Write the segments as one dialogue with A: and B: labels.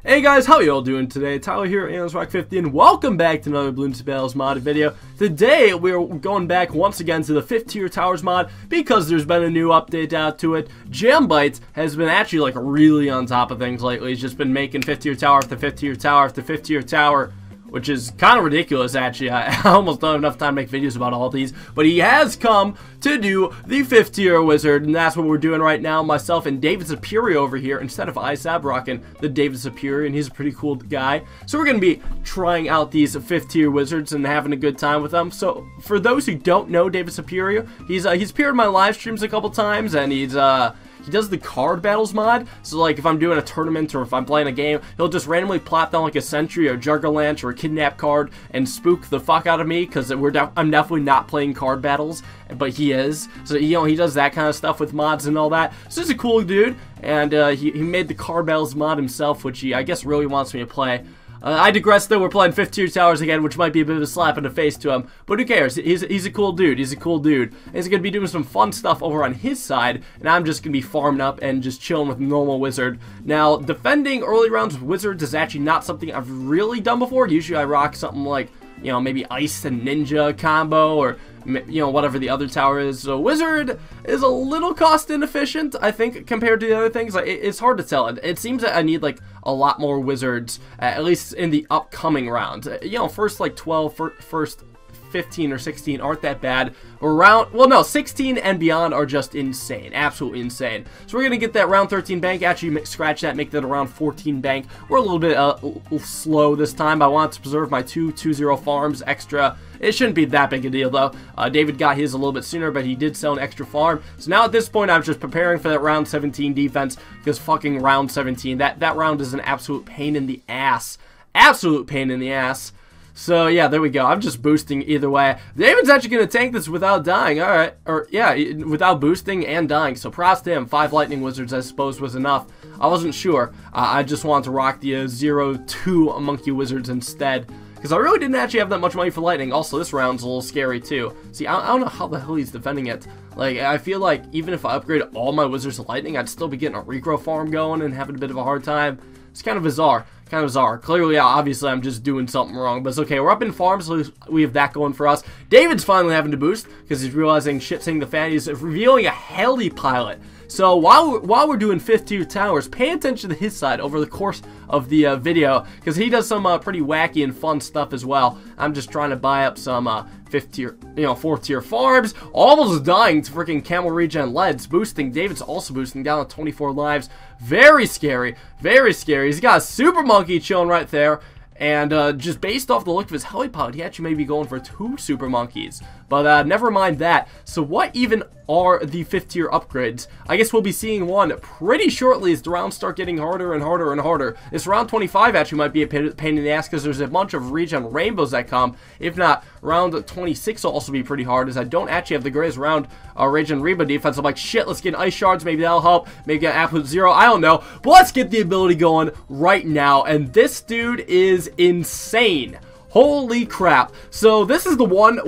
A: Hey guys, how y'all doing today? Tyler here, Rock50, and welcome back to another Bloons modded video. Today, we're going back once again to the 5th tier towers mod because there's been a new update out to it. Jambytes has been actually like really on top of things lately. He's just been making 5th tier tower after 5th tier tower after 5th tier tower, which is kind of ridiculous actually. I almost don't have enough time to make videos about all these, but he has come to do the 5th tier wizard, and that's what we're doing right now. Myself and David Superior over here, instead of Isab, rocking the David Superior, and he's a pretty cool guy. So we're going to be trying out these 5th tier wizards and having a good time with them. So for those who don't know David Superior, he's appeared in my live streams a couple times, and he does the card battles mod. So like if I'm doing a tournament or if I'm playing a game, he'll just randomly plop down like a sentry or a Juggerlanch or a kidnap card and spook the fuck out of me because I'm definitely not playing card battles, but he is. So he does that kind of stuff with mods and all that. So he's a cool dude, and he made the card battles mod himself, which he I guess really wants me to play. I digress though, we're playing 5th tier towers again, which might be a bit of a slap in the face to him, but who cares? He's a cool dude, he's a cool dude. And he's going to be doing some fun stuff over on his side, and I'm just going to be farming up and just chilling with normal wizard. Now, defending early rounds with wizards is actually not something I've really done before. Usually I rock something like, you know, maybe ice and ninja combo, or you know, whatever the other tower is. So wizard is a little cost inefficient, I think, compared to the other things. Like, it's hard to tell. It seems that I need like a lot more wizards, at least in the upcoming rounds. You know, first like 12, first 15 or 16 aren't that bad. Around, well, no, 16 and beyond are just insane, absolutely insane. So we're gonna get that round 13 bank, actually scratch that, make that around 14 bank. We're a little bit slow this time. I want to preserve my 2-2-0 farms extra. It shouldn't be that big a deal though. David got his a little bit sooner, but he did sell an extra farm. So now at this point, I'm just preparing for that round 17 defense, because fucking round 17, that round is an absolute pain in the ass. Absolute pain in the ass. So yeah, there we go. I'm just boosting either way. David's actually going to tank this without dying. Alright. Or yeah, without boosting and dying. So props to him. 5 lightning wizards I suppose was enough. I wasn't sure. I just wanted to rock the 0-2 monkey wizards instead, because I really didn't actually have that much money for lightning. Also, this round's a little scary too. See, I don't know how the hell he's defending it. Like, I feel like even if I upgrade all my wizards to lightning, I'd still be getting a regrow farm going and having a bit of a hard time. It's kind of bizarre. Kind of bizarre. Clearly, yeah, obviously, I'm just doing something wrong, but it's okay. We're up in farms, so we have that going for us. David's finally having to boost because he's realizing shit's hitting the fan. He's revealing a heli pilot. So while we're doing 5th tier towers, pay attention to his side over the course of the video, because he does some pretty wacky and fun stuff as well. I'm just trying to buy up some 5th tier, you know, 4th tier farms. Almost dying to freaking camel regen leads. Boosting. David's also boosting down to 24 lives. Very scary. Very scary. He's got a super monkey chilling right there. And just based off the look of his helipod, he actually may be going for 2 super monkeys. But never mind that. So what even are the 5th tier upgrades? I guess we'll be seeing one pretty shortly as the rounds start getting harder and harder and harder. This round 25 actually might be a pain in the ass because there's a bunch of regen rainbows that come. If not, round 26 will also be pretty hard, as I don't actually have the greatest round regen rainbow defense. I'm like, shit, let's get ice shards. Maybe that'll help. Maybe get absolute 0. I don't know. But let's get the ability going right now. And this dude is insane. Holy crap. So this is the one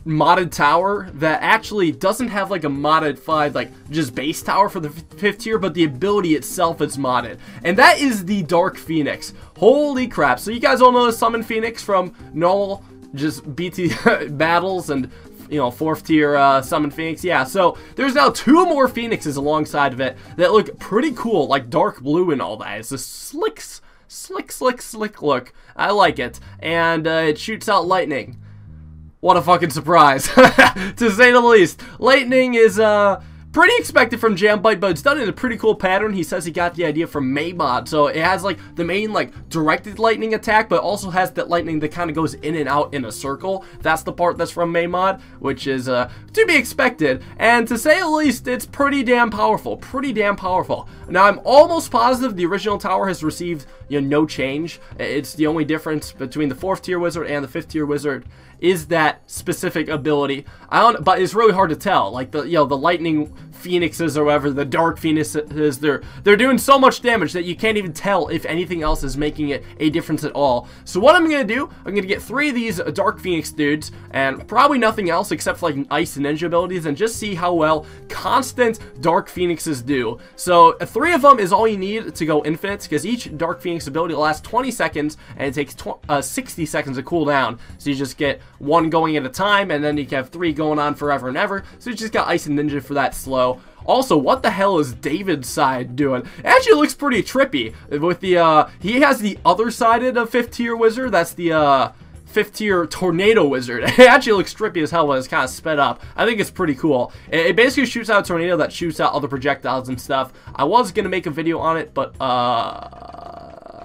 A: modded tower that actually doesn't have like a modified like just base tower for the 5th tier, but the ability itself is modded, and that is the Dark Phoenix. Holy crap. So you guys all know the Summon Phoenix from normal just BT battles and, you know, 4th tier Summon Phoenix. Yeah, so there's now 2 more Phoenixes alongside of it that look pretty cool, like dark blue and all that. It's a slick look. I like it. And it shoots out lightning. What a fucking surprise, to say the least. Lightning is pretty expected from Jambyte, but it's done in a pretty cool pattern. He says he got the idea from Maymod. So it has like the main like directed lightning attack, but also has that lightning that kind of goes in and out in a circle. That's the part that's from Maymod, which is to be expected. And to say the least, it's pretty damn powerful. Pretty damn powerful. Now, I'm almost positive the original tower has received, you know, no change. It's the only difference between the 4th tier wizard and the 5th tier wizard is that specific ability. But it's really hard to tell. Like the lightning phoenixes or whatever, the dark phoenixes, they're doing so much damage that you can't even tell if anything else is making it a difference at all. So what I'm gonna do, I'm gonna get 3 of these dark phoenix dudes, and probably nothing else except for like ice and ninja abilities, and just see how well constant dark phoenixes do. So 3 of them is all you need to go infinite, because each dark phoenix ability lasts 20 seconds, and it takes 60 seconds to cool down. So you just get 1 going at a time, and then you can have 3 going on forever and ever. So you just got ice and ninja for that slow. Also, what the hell is David's side doing? It actually looks pretty trippy. With the, he has the other sided of 5th tier wizard. That's the, 5th tier tornado wizard. It actually looks trippy as hell when it's kind of sped up. I think it's pretty cool. It basically shoots out a tornado that shoots out other projectiles and stuff. I was going to make a video on it, but,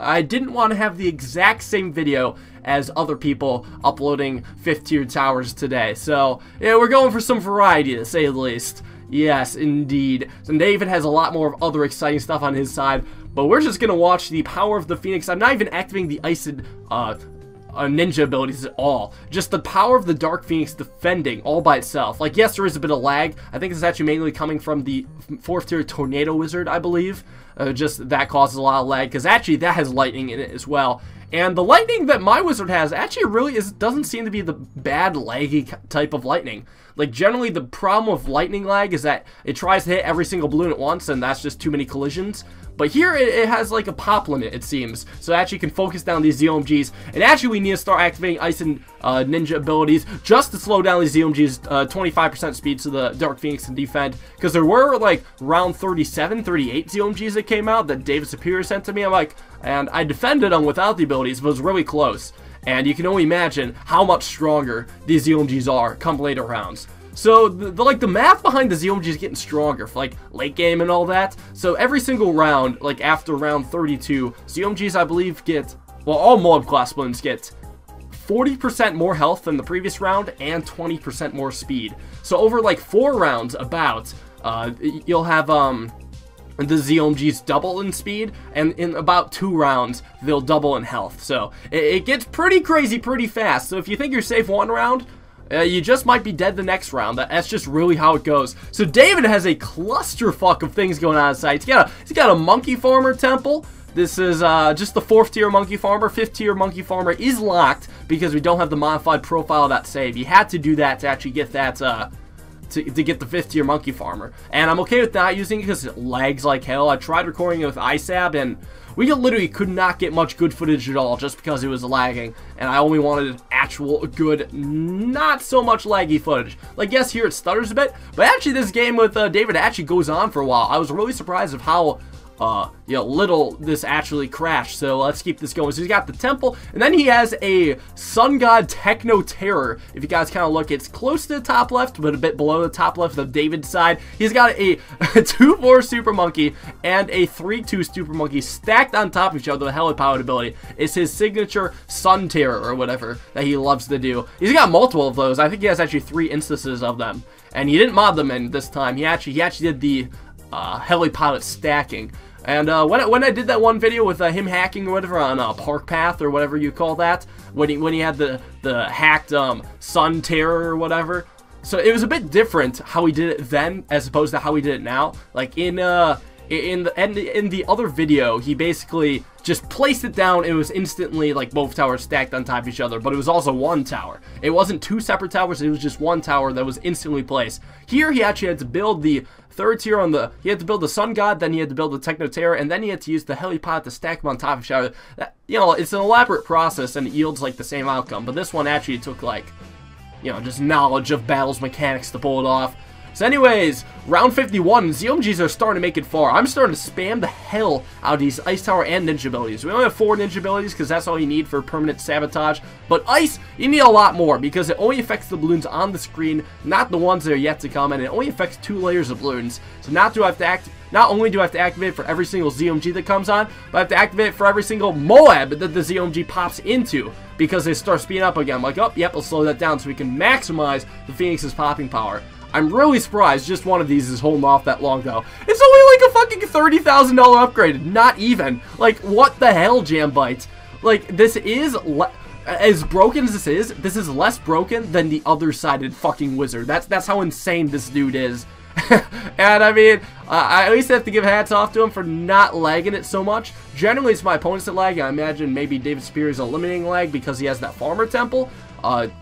A: I didn't want to have the exact same video as other people uploading 5th tier towers today. So, yeah, we're going for some variety, to say the least. Yes, indeed. So David has a lot more of other exciting stuff on his side, but we're just going to watch the power of the Phoenix. I'm not even activating the ice and ninja abilities at all. Just the power of the Dark Phoenix defending all by itself. Like, yes, there is a bit of lag. I think it's actually mainly coming from the 4th tier Tornado Wizard, I believe. Just that causes a lot of lag, because actually that has lightning in it as well. And the lightning that my wizard has actually really doesn't seem to be the bad laggy type of lightning. Like, generally the problem with lightning lag is that it tries to hit every single balloon at once, and that's just too many collisions. But here it has like a pop limit, it seems. So it actually can focus down these ZOMGs. And actually we need to start activating ice and ninja abilities just to slow down these ZOMGs 25% speed so the Dark Phoenix can defend. Because there were like round 37, 38 ZOMGs that came out that David Superior sent to me. And I defended them without the abilities, but it was really close. And you can only imagine how much stronger these ZOMGs are come later rounds. So, the math behind the ZOMG is getting stronger for, like, late game and all that. So, every single round, like, after round 32, ZOMGs, I believe, get, well, all mob class balloons get 40% more health than the previous round and 20% more speed. So, over, like, 4 rounds, about, you'll have, the ZOMGs double in speed, and in about 2 rounds, they'll double in health. So, it gets pretty crazy pretty fast. So, if you think you're safe 1 round, you just might be dead the next round. That's just really how it goes. So David has a clusterfuck of things going on inside. He's got a monkey farmer temple. This is just the 4th tier monkey farmer. 5th tier monkey farmer is locked because we don't have the modified profile.save. You had to do that to actually get that to get the 5th tier monkey farmer. And I'm okay with not using it because it lags like hell. I tried recording it with ISAB and we literally could not get much good footage at all just because it was lagging, and I only wanted actual good, not so much laggy footage. Like, yes, here it stutters a bit, but actually this game with David actually goes on for a while. I was really surprised of how you know, little this actually crashed. So let's keep this going. So he's got the temple, and then he has a Sun God Techno Terror. If you guys kind of look, it's close to the top left, but a bit below the top left of David's side. He's got a 2-4 Super Monkey and a 3-2 Super Monkey stacked on top of each other with heli-powered ability. It's his signature Sun Terror or whatever that he loves to do. He's got multiple of those. I think he has actually 3 instances of them, and he didn't mod them in this time. He actually did the heli-pilot stacking. And when I did that one video with him hacking or whatever on Park Path or whatever you call that, when he had the hacked Sun Terror or whatever, so it was a bit different how he did it then as opposed to how he did it now. Like in the other video, he basically just placed it down. It was instantly like both towers stacked on top of each other, but it was also one tower. It wasn't 2 separate towers, it was just one tower that was instantly placed. Here he actually had to build the 3rd tier on the, he had to build the Sun God, then he had to build the Techno Terror, and then he had to use the helipod to stack them on top of each other. That, you know, it's an elaborate process and it yields like the same outcome, but this one actually took like, you know, just knowledge of battles mechanics to pull it off. So anyways, round 51, ZOMGs are starting to make it far. I'm starting to spam the hell out of these Ice Tower and Ninja abilities. We only have 4 Ninja abilities because that's all you need for permanent sabotage. But Ice, you need a lot more because it only affects the balloons on the screen, not the ones that are yet to come, and it only affects 2 layers of balloons. So not only do I have to activate it for every single ZOMG that comes on, but I have to activate it for every single Moab that the ZOMG pops into because they start speeding up again. I'm like, oh, yep, I'll slow that down so we can maximize the Phoenix's popping power. I'm really surprised just one of these is holding off that long, though. It's only like a fucking $30,000 upgrade. Not even. Like, what the hell, Jambite? Like, this is, as broken as this is less broken than the other-sided fucking wizard. That's how insane this dude is. And I mean, I at least have to give hats off to him for not lagging it so much. Generally, it's my opponents that lag. I imagine maybe David Superior's eliminating lag because he has that farmer temple.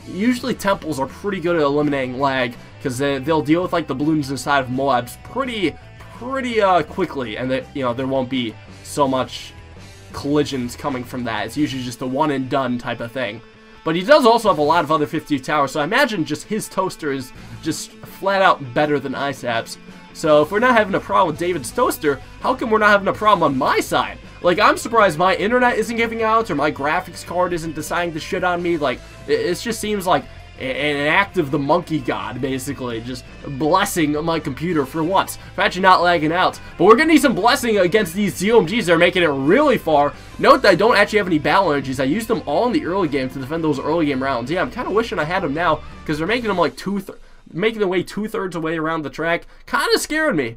A: Usually temples are pretty good at eliminating lag because they'll deal with like the balloons inside of mobs pretty quickly, and there won't be so much collisions coming from that. It's usually just a one and done type of thing. But he does also have a lot of other 50 towers, so I imagine just his toaster is just flat out better than ISAP's. So if we're not having a problem with David's toaster, how come we're not having a problem on my side? Like, I'm surprised my internet isn't giving out, or my graphics card isn't deciding to shit on me. Like, it just seems like an act of the monkey god, basically, just blessing my computer for once, for actually not lagging out. But we're gonna need some blessing against these ZOMGs that are making it really far. Note that I don't actually have any battle energies. I used them all in the early game to defend those early game rounds. Yeah, I'm kind of wishing I had them now, because they're making them like making their way 2/3 away around the track. Kind of scaring me.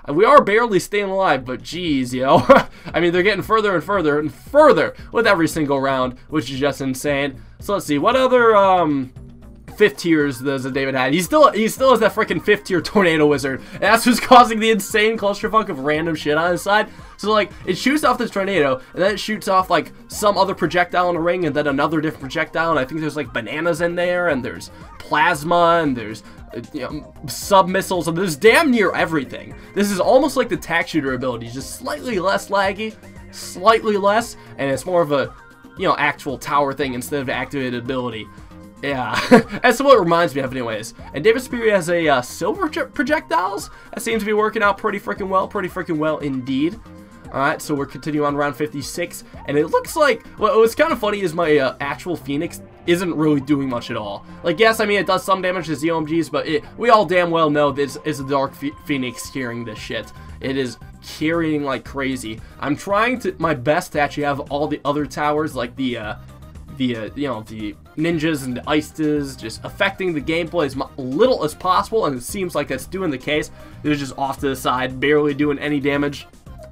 A: We are barely staying alive, but geez, you know. I mean, they're getting further and further and further with every single round, which is just insane. So let's see, what other 5th tiers does David have? He still has that freaking 5th tier tornado wizard. And that's what's causing the insane clusterfuck of random shit on his side. So like, it shoots off this tornado, and then it shoots off like some other projectile in a ring, and then another different projectile, and I think there's like bananas in there, and there's plasma, and there's sub-missiles, and there's damn near everything. This is almost like the tack shooter ability, just slightly less laggy, slightly less, and it's more of a, actual tower thing instead of activated ability. Yeah, that's what it reminds me of anyways. And David Superior has a silver projectiles. That seems to be working out pretty freaking well indeed. Alright, so we're continuing on round 56, and it looks like, well, what's kind of funny is my actual Phoenix isn't really doing much at all. Like, yes, I mean, it does some damage to ZOMGs, but we all damn well know this is a Dark Phoenix carrying this shit. It is carrying like crazy. I'm trying my best to actually have all the other towers, like the ninjas and the Istas, just affecting the gameplay as little as possible, and it seems like that's doing the case. They're just off to the side, barely doing any damage.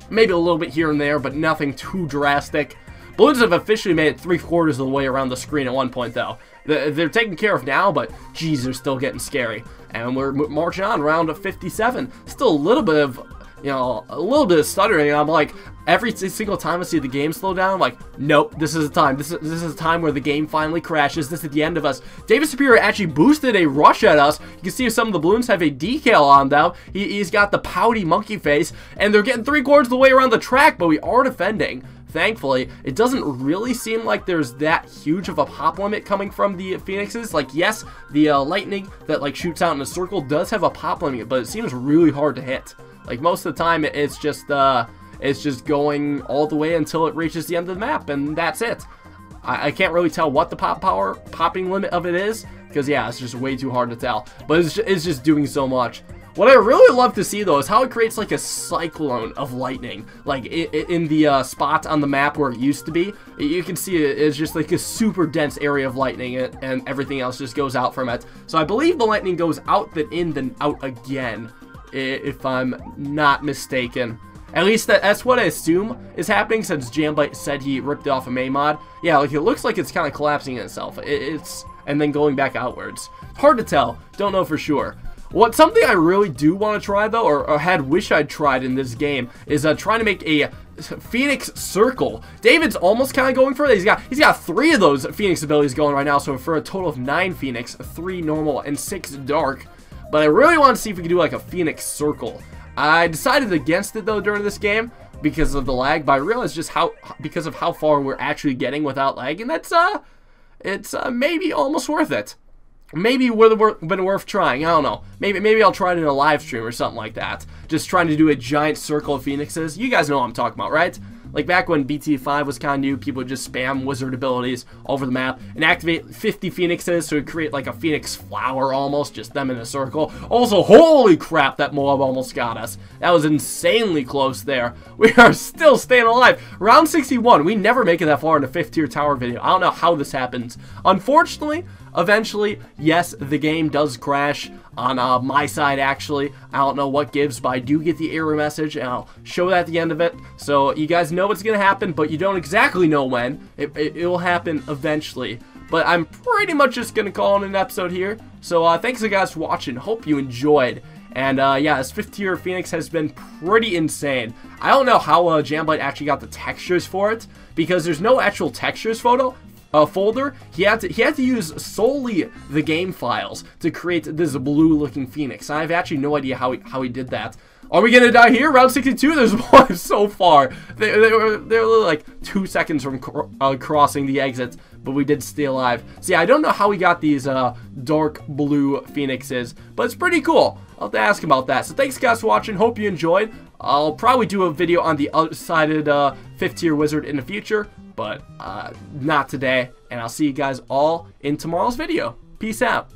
A: Maybe a little bit here and there, but nothing too drastic. Bloons have officially made it 3/4 of the way around the screen at one point, though. They're taken care of now, but geez, they're still getting scary. And we're marching on, round 57. Still a little bit of, a little bit of stuttering. And I'm like, every single time I see the game slow down, I'm like, nope, this is the time. This is the time where the game finally crashes. This is the end of us. David Superior actually boosted a rush at us. You can see some of the balloons have a decal on them. He's got the pouty monkey face, and they're getting 3/4 of the way around the track, but we are defending. Thankfully, it doesn't really seem like there's that huge of a pop limit coming from the Phoenixes. Like, yes, the lightning that like shoots out in a circle does have a pop limit, but it seems really hard to hit. Like, most of the time, it's just going all the way until it reaches the end of the map, and that's it. I can't really tell what the popping limit of it is, because yeah, it's just way too hard to tell. But it's just doing so much. What I really love to see, though, is how it creates like a cyclone of lightning. Like in the spot on the map where it used to be, you can see it's just like a super dense area of lightning, and everything else just goes out from it. So I believe the lightning goes out, then in, then out again, if I'm not mistaken. At least that's what I assume is happening, since Jambite said he ripped it off a main mod. Yeah, like it looks like it's kind of collapsing itself. And then going back outwards. Hard to tell. Don't know for sure. Something I really do want to try, though, or wish I'd tried in this game, is trying to make a Phoenix circle. David's almost kind of going for it. He's got 3 of those Phoenix abilities going right now, so for a total of 9 Phoenix, 3 normal, and 6 dark. But I really want to see if we can do like a Phoenix circle. I decided against it, though, during this game because of the lag, but I realized just because of how far we're actually getting without lag, and it's maybe almost worth it. Maybe it would have been worth trying. I don't know. Maybe I'll try it in a live stream or something like that. Just trying to do a giant circle of Phoenixes. You guys know what I'm talking about, right? Like back when BTD 5 was kind of new, people would just spam wizard abilities over the map and activate 50 Phoenixes, so it'd create like a Phoenix flower almost, just them in a circle. Also, holy crap, that mob almost got us. That was insanely close there. We are still staying alive. Round 61. We never make it that far in a 5th tier tower video. I don't know how this happens. Unfortunately, eventually, yes, the game does crash on my side, actually. I don't know what gives, but I do get the error message, and I'll show that at the end of it. So you guys know what's going to happen, but you don't exactly know when. It will happen eventually. but I'm pretty much just going to call it an episode here. So thanks you guys for watching. Hope you enjoyed. And yeah, this 5th tier Phoenix has been pretty insane. I don't know how Jamblite actually got the textures for it, because there's no actual textures folder. He had to use solely the game files to create this blue looking Phoenix. I have actually no idea how he did that. Are we gonna die here? Round 62. There's one so far. They're literally like 2 seconds from crossing the exit, but we did stay alive. So yeah, I don't know how we got these dark blue Phoenixes, but it's pretty cool. I'll have to ask about that. So thanks guys for watching. Hope you enjoyed. I'll probably do a video on the outsided 5th tier wizard in the future, but not today. And I'll see you guys all in tomorrow's video. Peace out.